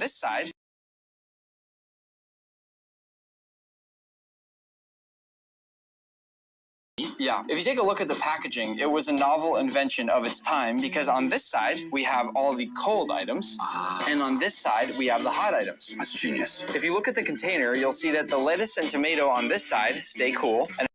this side, yeah, if you take a look at the packaging, it was a novel invention of its time because on this side, we have all the cold items, and on this side, we have the hot items. That's genius. If you look at the container, you'll see that the lettuce and tomato on this side stay cool, and